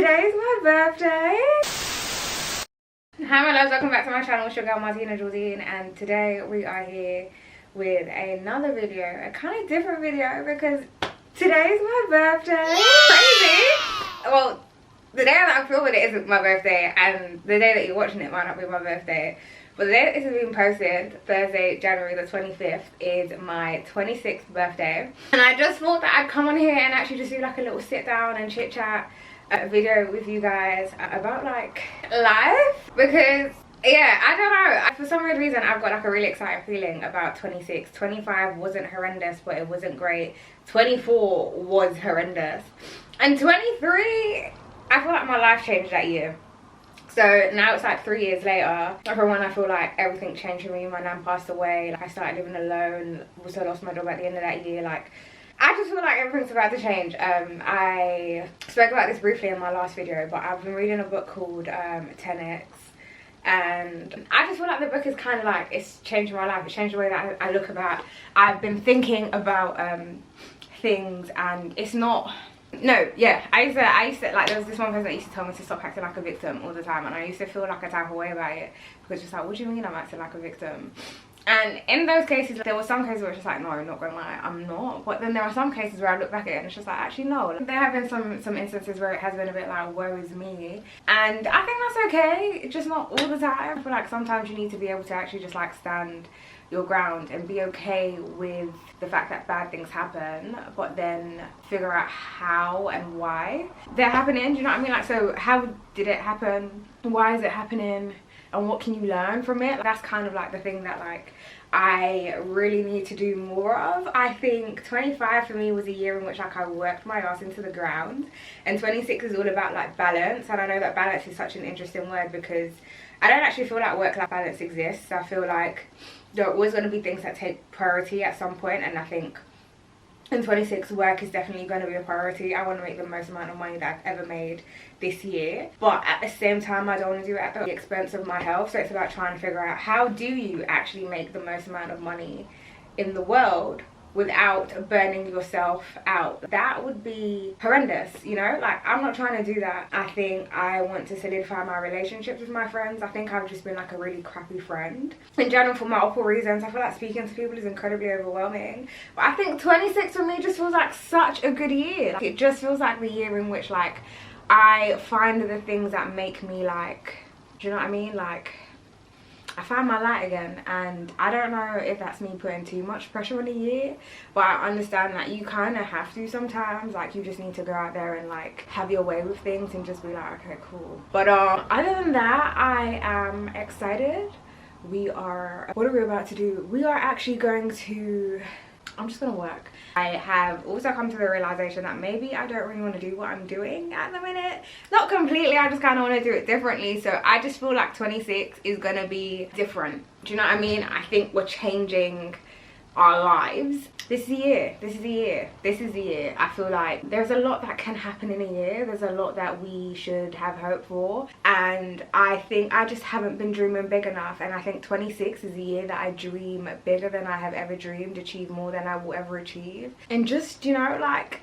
today's my birthday. Hi my loves, welcome back to my channel. It's your girl Martina Gordeen, and today we are here with another video, a kind of different video because today's my birthday. Crazy. Well, the day that I'm filming it isn't my birthday, and the day that you're watching it might not be my birthday. But the day that this is being posted, Thursday, January the 25th, is my 26th birthday. And I just thought that I'd come on here and actually just do like a little sit down and chit chat video with you guys about like life. Because yeah, I don't know, for some weird reason I've got like a really excited feeling about 26. 25 wasn't horrendous, but it wasn't great. 24 was horrendous. And 23, I feel like my life changed that year. So now it's like 3 years later, from when I feel like everything changed for me. My nan passed away, like I started living alone, also lost my job at the end of that year. Like, I just feel like everything's about to change. I spoke about this briefly in my last video, but I've been reading a book called 10X. And I just feel like the book is kind of like, it's changed my life. It's changed the way that I look about. I've been thinking about things, and it's not... No, yeah, I used to like, there was this one person that used to tell me to stop acting like a victim all the time, and I used to feel like a type of way about it, because just like, what do you mean I'm acting like a victim? And in those cases, there were some cases where it's just like, no, I'm not gonna lie, I'm not. But then there are some cases where I look back at it and it's just like, actually no. There have been some instances where it has been a bit like, woe is me, and I think that's okay. It's just not all the time. I feel like sometimes you need to be able to actually just like stand your ground and be okay with the fact that bad things happen, but then figure out how and why they're happening. Do you know what I mean? Like, so how did it happen? Why is it happening? And what can you learn from it? That's kind of like the thing that like I really need to do more of. I think 25 for me was a year in which like I worked my ass into the ground, and 26 is all about like balance. And I know that balance is such an interesting word because I don't actually feel like work-life balance exists. I feel like there are always going to be things that take priority at some point, and I think in 26 work is definitely going to be a priority. I want to make the most amount of money that I've ever made this year, but at the same time I don't want to do it at the expense of my health. So it's about trying to figure out, how do you actually make the most amount of money in the world without burning yourself out? That would be horrendous, you know? Like, I'm not trying to do that. I think I want to solidify my relationships with my friends. I think I've just been like a really crappy friend in general for multiple reasons. I feel like speaking to people is incredibly overwhelming, but I think 26 for me just feels like such a good year. Like, it just feels like the year in which like I find the things that make me like, do you know what I mean? Like, I found my light again, and I don't know if that's me putting too much pressure on a year, but I understand that you kind of have to sometimes. Like, you just need to go out there and like have your way with things and just be like, okay, cool. But other than that, I am excited. What are we about to do? We are actually going to, I'm just gonna work. I have also come to the realization that maybe I don't really want to do what I'm doing at the minute. Not completely, I just kind of want to do it differently. So I just feel like 26 is gonna be different. Do you know what I mean? I think we're changing our lives. This is the year. This is the year. This is the year. I feel like there's a lot that can happen in a year. There's a lot that we should have hope for, and I think I just haven't been dreaming big enough. And I think 26 is the year that I dream bigger than I have ever dreamed, achieve more than I will ever achieve, and just, you know, like,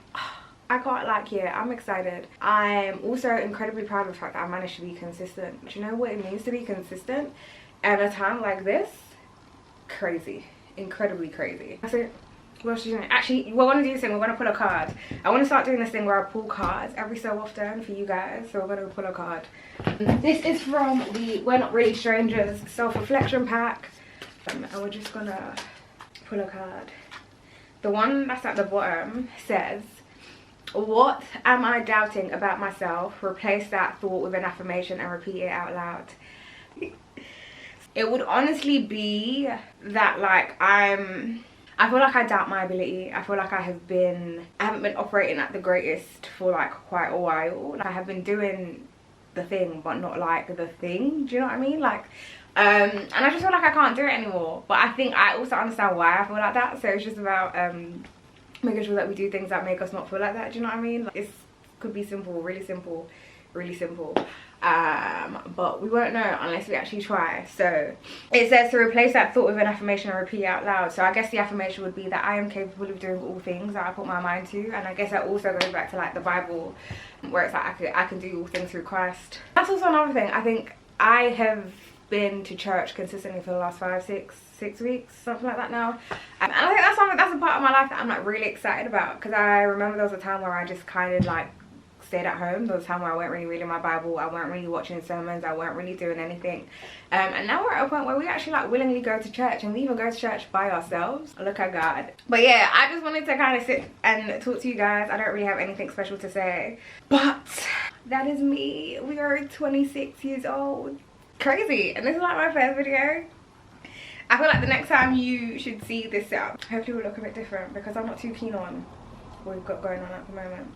I got like, yeah, I'm excited. I'm also incredibly proud of the fact that I managed to be consistent. Do you know what it means to be consistent at a time like this? Crazy. Incredibly crazy. So what else are you doing? Actually, we're gonna do this thing. We're gonna pull a card. I want to start doing this thing where I pull cards every so often for you guys. So we're gonna pull a card. This is from the We're Not Really Strangers self-reflection pack, and we're just gonna pull a card. The one that's at the bottom says, what am I doubting about myself? Replace that thought with an affirmation and repeat it out loud. It would honestly be that like I feel like I doubt my ability. I feel like I haven't been operating at the greatest for like quite a while. Like, I have been doing the thing but not like the thing. Do you know what I mean? Like, and I just feel like I can't do it anymore. But I think I also understand why I feel like that. So it's just about making sure that we do things that make us not feel like that. Do you know what I mean? Like, it could be simple, really simple. really simple. But we won't know unless we actually try. So it says to replace that thought with an affirmation and repeat it out loud. So I guess the affirmation would be that I am capable of doing all things that I put my mind to. And I guess that also goes back to like the Bible, where it's like I can do all things through Christ. That's also another thing. I think I have been to church consistently for the last 6 weeks, something like that now, and I think that's a part of my life that I'm like really excited about, because I remember there was a time where I just kind of like stayed at home. There was a time where I weren't really reading my Bible, I weren't really watching sermons, I weren't really doing anything, and now we're at a point where we actually like willingly go to church, and we even go to church by ourselves. Look at God. But yeah, I just wanted to kind of sit and talk to you guys. I don't really have anything special to say, but that is me. We are 26 years old. Crazy. And this is like my first video. I feel like the next time you should see this setup, hopefully will look a bit different, because I'm not too keen on what we've got going on at the moment.